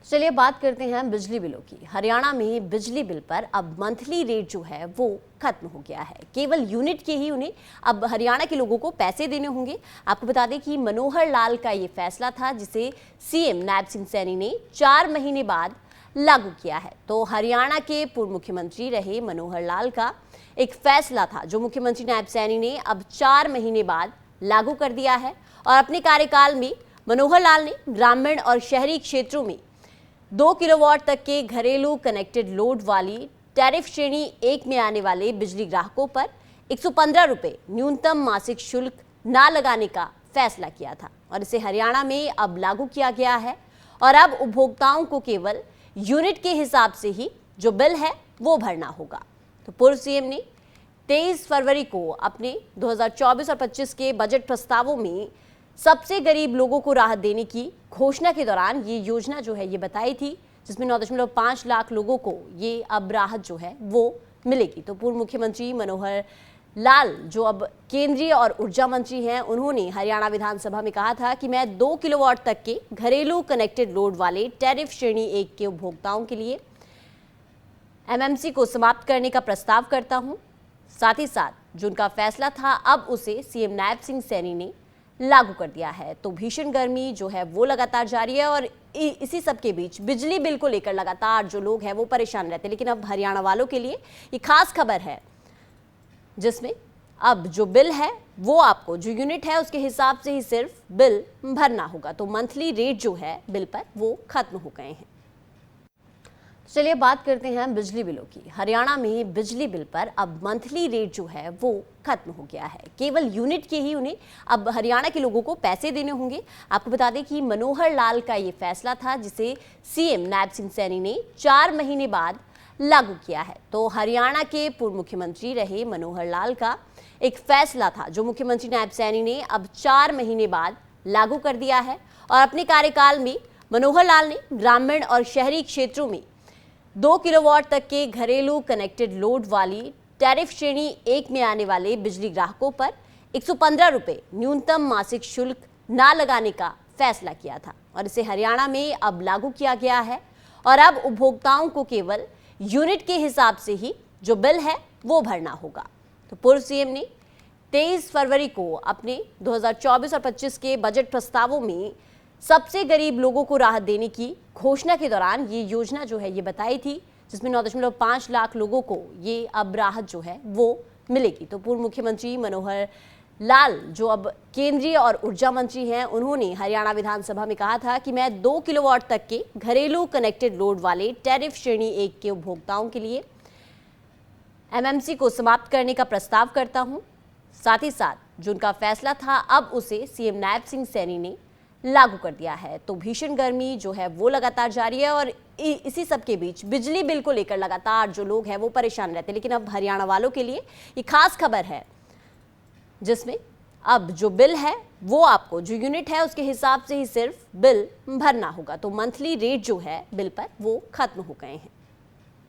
चलिए बात करते हैं बिजली बिलों की। हरियाणा में बिजली बिल पर अब मंथली रेट जो है वो खत्म हो गया है। केवल यूनिट के ही उन्हें अब हरियाणा के लोगों को पैसे देने होंगे। आपको बता दें कि मनोहर लाल का ये फैसला था जिसे सीएम नायब सिंह सैनी ने 4 महीने बाद लागू किया है। तो हरियाणा के पूर्व मुख्यमंत्री रहे मनोहर लाल का एक फैसला था जो मुख्यमंत्री नायब सैनी ने अब 4 महीने बाद लागू कर दिया है। और अपने कार्यकाल में मनोहर लाल ने ग्रामीण और शहरी क्षेत्रों में 2 किलोवाट तक के घरेलू कनेक्टेड लोड वाली टैरिफ श्रेणी 1 में आने वाले बिजली ग्राहकों पर 115 रुपये न्यूनतम मासिक शुल्क ना लगाने का फैसला किया था और इसे हरियाणा में अब लागू किया गया है। और अब उपभोक्ताओं को केवल यूनिट के हिसाब से ही जो बिल है वो भरना होगा। तो पूर्व सीएम ने 23 फरवरी को अपने 2024 और 25 के बजट प्रस्तावों में सबसे गरीब लोगों को राहत देने की घोषणा के दौरान ये योजना जो है ये बताई थी, जिसमें 9.5 लाख लोगों को ये अब राहत जो है वो मिलेगी। तो पूर्व मुख्यमंत्री मनोहर लाल जो अब केंद्रीय और ऊर्जा मंत्री हैं, उन्होंने हरियाणा विधानसभा में कहा था कि मैं 2 किलोवाट तक के घरेलू कनेक्टेड लोड वाले टैरिफ श्रेणी 1 के उपभोक्ताओं के लिए एमएमसी को समाप्त करने का प्रस्ताव करता हूं। साथ ही साथ जो उनका फैसला था अब उसे सीएम नायब सिंह सैनी ने लागू कर दिया है। तो भीषण गर्मी जो है वो लगातार जारी है और इसी सब के बीच बिजली बिल को लेकर लगातार जो लोग हैं वो परेशान रहते हैं। लेकिन अब हरियाणा वालों के लिए ये खास खबर है जिसमें अब जो बिल है वो आपको जो यूनिट है उसके हिसाब से ही सिर्फ बिल भरना होगा। तो मंथली रेट जो है बिल पर वो खत्म हो गए हैं। चलिए बात करते हैं बिजली बिलों की। हरियाणा में बिजली बिल पर अब मंथली रेट जो है वो खत्म हो गया है। केवल यूनिट के ही उन्हें अब हरियाणा के लोगों को पैसे देने होंगे। आपको बता दें कि मनोहर लाल का ये फैसला था जिसे सीएम नायब सिंह सैनी ने 4 महीने बाद लागू किया है। तो हरियाणा के पूर्व मुख्यमंत्री रहे मनोहर लाल का एक फैसला था जो मुख्यमंत्री नायब सैनी ने अब 4 महीने बाद लागू कर दिया है। और अपने कार्यकाल में मनोहर लाल ने ग्रामीण और शहरी क्षेत्रों में 2 किलोवाट तक के घरेलू कनेक्टेड लोड वाली टैरिफ श्रेणी 1 में आने वाले बिजली ग्राहकों पर 115 रुपये न्यूनतम मासिक शुल्क ना लगाने का फैसला किया था और इसे हरियाणा में अब लागू किया गया है। और अब उपभोक्ताओं को केवल यूनिट के हिसाब से ही जो बिल है वो भरना होगा। तो पूर्व सीएम ने 23 फरवरी को अपने 2024 और 25 के बजट प्रस्तावों में सबसे गरीब लोगों को राहत देने की घोषणा के दौरान ये योजना जो है ये बताई थी, जिसमें 9.5 लाख लोगों को ये अब राहत जो है वो मिलेगी। तो पूर्व मुख्यमंत्री मनोहर लाल जो अब केंद्रीय और ऊर्जा मंत्री हैं, उन्होंने हरियाणा विधानसभा में कहा था कि मैं 2 किलोवाट तक के घरेलू कनेक्टेड लोड वाले टैरिफ श्रेणी 1 के उपभोक्ताओं के लिए एमएमसी को समाप्त करने का प्रस्ताव करता हूं। साथ ही साथ जो उनका फैसला था अब उसे सीएम नायब सिंह सैनी ने लागू कर दिया है। तो भीषण गर्मी जो है वो लगातार जारी है और इसी सब के बीच बिजली बिल को लेकर लगातार जो लोग हैं वो परेशान रहते हैं। लेकिन अब हरियाणा वालों के लिए ये खास खबर है जिसमें अब जो बिल है वो आपको जो यूनिट है उसके हिसाब से ही सिर्फ बिल भरना होगा। तो मंथली रेट जो है बिल पर वो खत्म हो गए हैं।